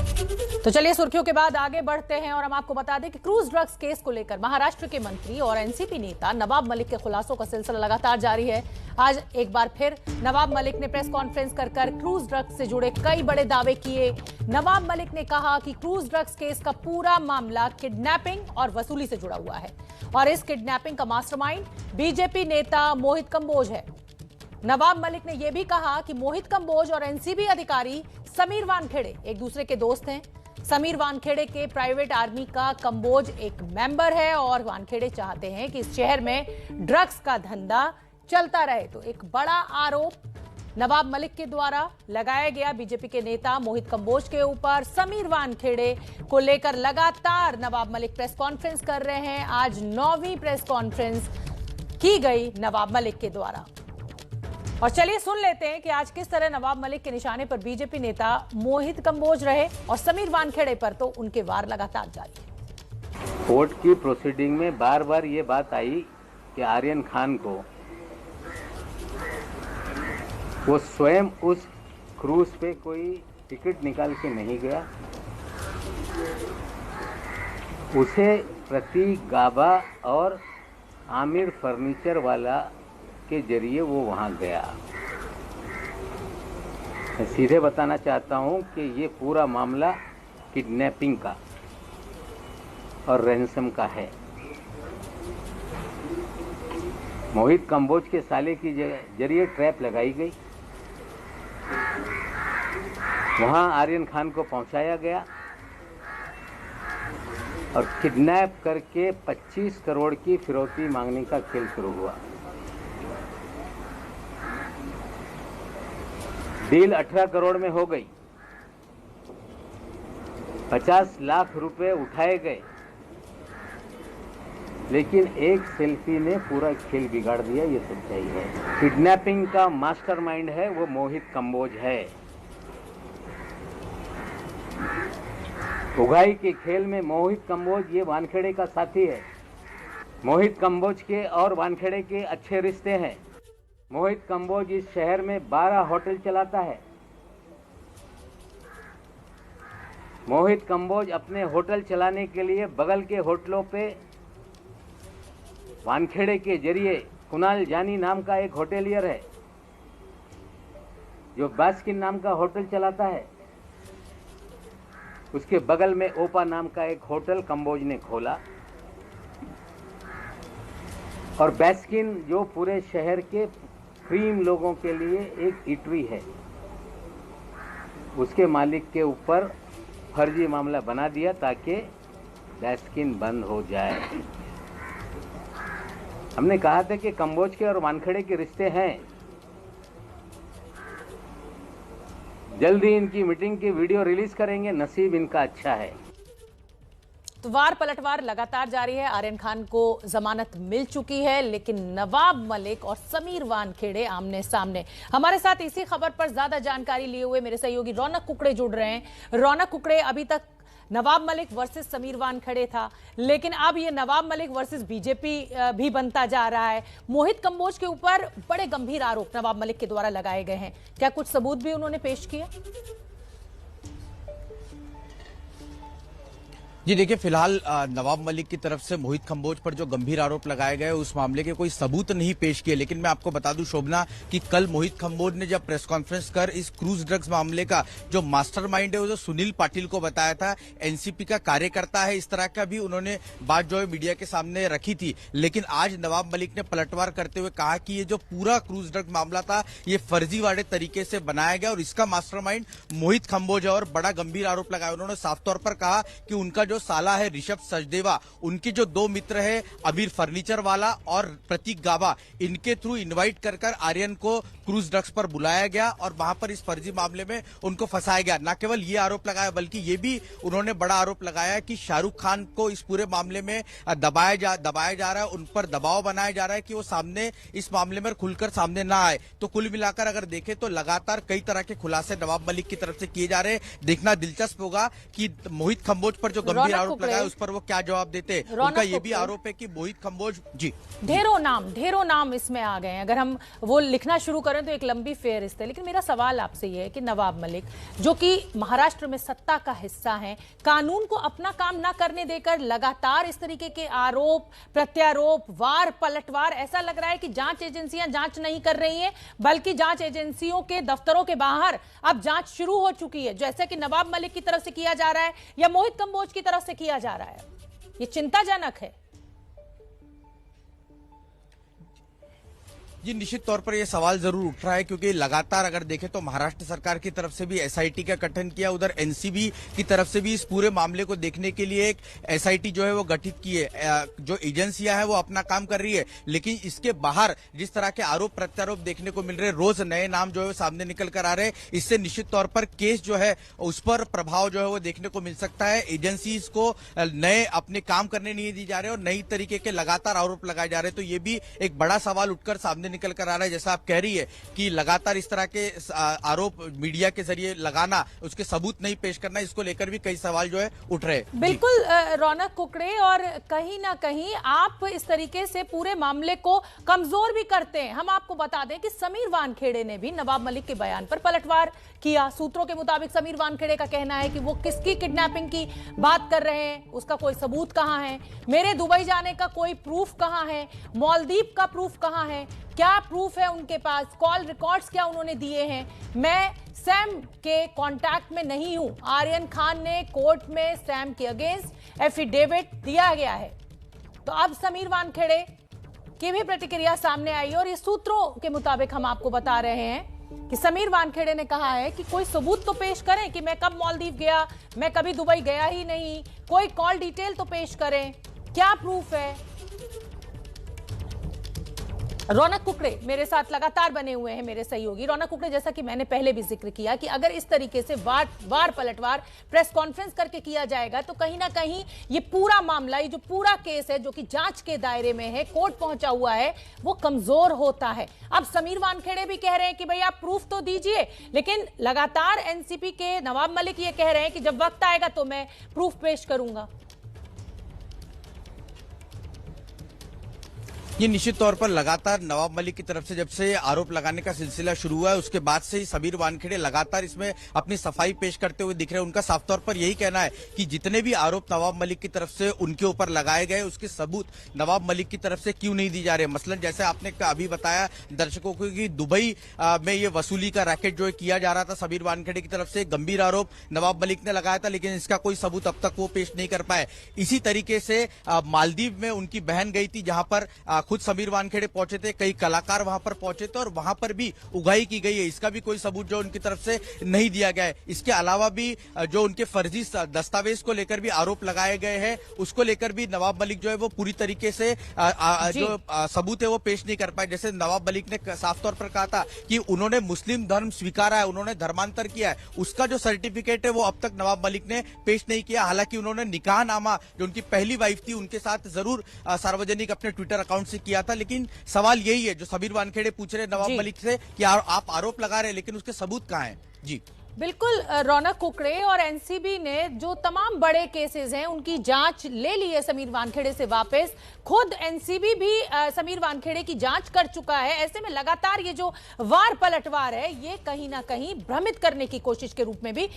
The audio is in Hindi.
तो चलिए सुर्खियों के बाद आगे बढ़ते हैं और हम आपको बता दें कि क्रूज ड्रग्स केस को लेकर महाराष्ट्र के मंत्री और एनसीपी नेता नवाब मलिक के खुलासों का सिलसिला लगातार जारी है। आज एक बार फिर नवाब मलिक ने प्रेस कॉन्फ्रेंस कर क्रूज ड्रग्स से जुड़े कई बड़े दावे किए। नवाब मलिक ने कहा कि क्रूज ड्रग्स केस का पूरा मामला किडनैपिंग और वसूली से जुड़ा हुआ है और इस किडनैपिंग का मास्टरमाइंड बीजेपी नेता मोहित कंबोज है। नवाब मलिक ने यह भी कहा कि मोहित कंबोज और एनसीबी अधिकारी समीर वानखेड़े एक दूसरे के दोस्त हैं। समीर वानखेड़े के प्राइवेट आर्मी का कंबोज एक मेंबर है और वानखेड़े चाहते हैं कि इस शहर में ड्रग्स का धंधा चलता रहे। तो एक बड़ा आरोप नवाब मलिक के द्वारा लगाया गया बीजेपी के नेता मोहित कंबोज के ऊपर। समीर वानखेड़े को लेकर लगातार नवाब मलिक प्रेस कॉन्फ्रेंस कर रहे हैं। आज 9वीं प्रेस कॉन्फ्रेंस की गई नवाब मलिक के द्वारा और चलिए सुन लेते हैं कि आज किस तरह नवाब मलिक के निशाने पर बीजेपी नेता मोहित कंबोज रहे और समीर वानखेड़े पर तो उनके वार लगातार जारी है। कोर्ट की प्रोसीडिंग में बार बार ये बात आई कि आर्यन खान को वो स्वयं उस क्रूज पे कोई टिकट निकाल के नहीं गया, उसे प्रतीक गाबा और आमिर फर्नीचर वाला के जरिए वो वहाँ गया। मैं सीधे बताना चाहता हूँ कि ये पूरा मामला किडनैपिंग का और रैंसम का है। मोहित कंबोज के साले की जरिए ट्रैप लगाई गई, वहाँ आर्यन खान को पहुँचाया गया और किडनैप करके 25 करोड़ की फिरौती मांगने का खेल शुरू हुआ। डील 18 करोड़ में हो गई, 50 लाख रुपए उठाए गए, लेकिन एक सेल्फी ने पूरा खेल बिगाड़ दिया। ये सच्चाई है। किडनैपिंग का मास्टरमाइंड है वो मोहित कंबोज है। उगाई के खेल में मोहित कंबोज ये वानखेड़े का साथी है। मोहित कंबोज के और वानखेड़े के अच्छे रिश्ते हैं। मोहित कंबोज इस शहर में 12 होटल चलाता है। मोहित कंबोज अपने होटल चलाने के लिए बगल के होटलों पे वानखेड़े के जरिए कुणाल जानी नाम का एक होटेलियर है जो बास्किन नाम का होटल चलाता है। उसके बगल में ओपा नाम का एक होटल कंबोज ने खोला और बास्किन जो पूरे शहर के क्रीम लोगों के लिए एक इटरी है, उसके मालिक के ऊपर फर्जी मामला बना दिया ताकि बास्किन बंद हो जाए। हमने कहा था कि कंबोज के और वानखेड़े के रिश्ते हैं। जल्दी इनकी मीटिंग की वीडियो रिलीज करेंगे। नसीब इनका अच्छा है। तो वार पलटवार लगातार जारी है। आर्यन खान को जमानत मिल चुकी है, लेकिन नवाब मलिक और समीर वानखेड़े आमने सामने। हमारे साथ इसी खबर पर ज्यादा जानकारी लिए हुए मेरे सहयोगी रौनक कुकड़े जुड़ रहे हैं। रौनक कुकड़े, अभी तक नवाब मलिक वर्सेस समीर वानखेड़े था, लेकिन अब ये नवाब मलिक वर्सेस बीजेपी भी बनता जा रहा है। मोहित कंबोज के ऊपर बड़े गंभीर आरोप नवाब मलिक के द्वारा लगाए गए हैं। क्या कुछ सबूत भी उन्होंने पेश किए? जी देखिए, फिलहाल नवाब मलिक की तरफ से मोहित कंबोज पर जो गंभीर आरोप लगाए गए उस मामले के कोई सबूत नहीं पेश किए। लेकिन मैं आपको बता दूं शोभना कि कल मोहित कंबोज ने जब प्रेस कॉन्फ्रेंस कर इस क्रूज ड्रग्स मामले का जो मास्टरमाइंड है वो जो सुनील पाटिल को बताया था, एनसीपी का कार्यकर्ता है, इस तरह का भी उन्होंने बात जो है मीडिया के सामने रखी थी। लेकिन आज नवाब मलिक ने पलटवार करते हुए कहा कि ये जो पूरा क्रूज ड्रग्स मामला था ये फर्जीवाड़े तरीके से बनाया गया और इसका मास्टरमाइंड मोहित कंबोज है और बड़ा गंभीर आरोप लगाया। उन्होंने साफ तौर पर कहा कि उनका जो साला है ऋषभ सचदेवा, उनके जो 2 मित्र है अमीर फर्नीचर वाला और प्रतीक गाबा, इनके थ्रू इनवाइट कर आर्यन को क्रूज ड्रग्स पर बुलाया गया और वहां पर इस फर्जी मामले में उनको फंसाया गया। न केवल ये आरोप लगाया बल्कि ये भी उन्होंने बड़ा आरोप लगाया कि शाहरुख खान को इस पूरे मामले में दबाया जा रहा है, उन पर दबाव बनाया जा रहा है कि वो सामने इस मामले में खुलकर सामने ना आए। तो कुल मिलाकर अगर देखें तो लगातार कई तरह के खुलासे नवाब मलिक की तरफ से किए जा रहे हैं। देखना दिलचस्प होगा कि मोहित कंबोज पर जो गंभीर गंभीर आरोप लगाया उस पर वो क्या जवाब देते। उनका ये भी आरोप है कि मोहित कंबोज जी ढेरों नाम इसमें आ गए हैं। अगर हम वो लिखना शुरू करें तो एक लंबी फेहरिस्त है। लेकिन मेरा सवाल आपसे ये है कि नवाब मलिक जो कि महाराष्ट्र में सत्ता का हिस्सा है, कानून को अपना काम ना करने देकर लगातार इस तरीके के आरोप प्रत्यारोप वार पलटवार, ऐसा लग रहा है कि जांच एजेंसियां जांच नहीं कर रही हैं, बल्कि जांच एजेंसियों के दफ्तरों के बाहर अब जांच शुरू हो चुकी है, जैसे कि नवाब मलिक की तरफ से किया जा रहा है या मोहित कंबोज की तरफ से किया जा रहा है। ये चिंताजनक है। जी निश्चित तौर पर यह सवाल जरूर उठ रहा है, क्योंकि लगातार अगर देखें तो महाराष्ट्र सरकार की तरफ से भी एसआईटी का गठन किया, उधर एनसीबी की तरफ से भी इस पूरे मामले को देखने के लिए एक एसआईटी जो है वो गठित की है। जो एजेंसियां हैं वो अपना काम कर रही है, लेकिन इसके बाहर जिस तरह के आरोप प्रत्यारोप देखने को मिल रहे, रोज नए नाम जो है सामने निकल कर आ रहे, इससे निश्चित तौर पर केस जो है उस पर प्रभाव जो है वो देखने को मिल सकता है। एजेंसीज को नए अपने काम करने नहीं दी जा रहे और नई तरीके के लगातार आरोप लगाए जा रहे, तो ये भी एक बड़ा सवाल उठकर सामने निकल कर आ रहा है। जैसा आप कह रही है कि लगातार इस तरह के आरोप मीडिया के जरिए लगाना, उसके सबूत नहीं पेश करना, इसको लेकर भी कई सवाल जो है उठ रहे। बिल्कुल रौनक कुकड़े, और कहीं ना कहीं आप इस तरीके से पूरे मामले को कमजोर भी करते हैं। हम आपको बता दें कि समीर वानखेड़े ने भी नवाब मलिक के बयान पर पलटवार किया। सूत्रों के मुताबिक समीर वानखेड़े का कहना है कि वो किसकी किडनैपिंग की बात कर रहे हैं, उसका कोई सबूत कहां है, मेरे दुबई जाने का कोई प्रूफ कहां है, मालदीव का प्रूफ कहां है, क्या प्रूफ है उनके पास, कॉल रिकॉर्ड्स क्या उन्होंने दिए हैं, मैं सैम के कांटेक्ट में नहीं हूं। आर्यन खान ने कोर्ट में सैम के अगेंस्ट एफिडेविट दिया गया है। तो अब समीर वानखेड़े की भी प्रतिक्रिया सामने आई और ये सूत्रों के मुताबिक हम आपको बता रहे हैं कि समीर वानखेड़े ने कहा है कि कोई सबूत तो पेश करें कि मैं कब मालदीव गया, मैं कभी दुबई गया ही नहीं, कोई कॉल डिटेल तो पेश करें, क्या प्रूफ है। रौनक कुकड़े मेरे साथ लगातार बने हुए हैं, मेरे सहयोगी। रौनक कुकड़े, जैसा कि मैंने पहले भी जिक्र किया कि अगर इस तरीके से वार पलटवार प्रेस कॉन्फ्रेंस करके किया जाएगा तो कहीं ना कहीं ये पूरा मामला, ये जो पूरा केस है जो कि जांच के दायरे में है, कोर्ट पहुंचा हुआ है, वो कमजोर होता है। अब समीर वानखेड़े भी कह रहे हैं कि भाई आप प्रूफ तो दीजिए, लेकिन लगातार एनसीपी के नवाब मलिक ये कह रहे हैं कि जब वक्त आएगा तो मैं प्रूफ पेश करूंगा। ये निश्चित तौर पर लगातार नवाब मलिक की तरफ से जब से आरोप लगाने का सिलसिला शुरू हुआ है, उसके बाद से ही समीर वानखेड़े लगातार इसमें अपनी सफाई पेश करते हुए दिख रहे हैं। उनका साफ तौर पर यही कहना है कि जितने भी आरोप नवाब मलिक की तरफ से उनके ऊपर लगाए गए, उसके सबूत नवाब मलिक की तरफ से क्यों नहीं दी जा रहे। मसलन जैसे आपने अभी बताया दर्शकों को कि दुबई में ये वसूली का रैकेट जो किया जा रहा था समीर वानखेड़े की तरफ से, गंभीर आरोप नवाब मलिक ने लगाया था, लेकिन इसका कोई सबूत अब तक वो पेश नहीं कर पाए। इसी तरीके से मालदीव में उनकी बहन गई थी, जहां पर खुद समीर वानखेड़े पहुंचे थे, कई कलाकार वहां पर पहुंचे थे और वहां पर भी उगाही की गई है, इसका भी कोई सबूत जो उनकी तरफ से नहीं दिया गया है। इसके अलावा भी जो उनके फर्जी दस्तावेज को लेकर भी आरोप लगाए गए हैं, उसको लेकर भी नवाब मलिक जो है वो पूरी तरीके से जो सबूत है वो पेश नहीं कर पाए। जैसे नवाब मलिक ने साफ तौर पर कहा था कि उन्होंने मुस्लिम धर्म स्वीकारा है, उन्होंने धर्मांतर किया है, उसका जो सर्टिफिकेट है वो अब तक नवाब मलिक ने पेश नहीं किया। हालांकि उन्होंने निकाहनामा जो उनकी पहली वाइफ थी उनके साथ जरूर सार्वजनिक अपने ट्विटर अकाउंट से किया था, लेकिन सवाल यही है जो समीर वानखेड़े पूछ रहे नवाब मलिक से कि आप आरोप लगा रहे हैं, लेकिन उसके सबूत कहां हैं। जी बिल्कुल रौनक कुकड़े, और एनसीबी ने जो तमाम बड़े केसेस हैं उनकी जांच ले ली है समीर वानखेड़े से वापस। खुद एनसीबी भी समीर वानखेड़े की जांच कर चुका है। ऐसे में लगातार ये जो वार पलटवार है ये कहीं ना कहीं भ्रमित करने की कोशिश के रूप में भी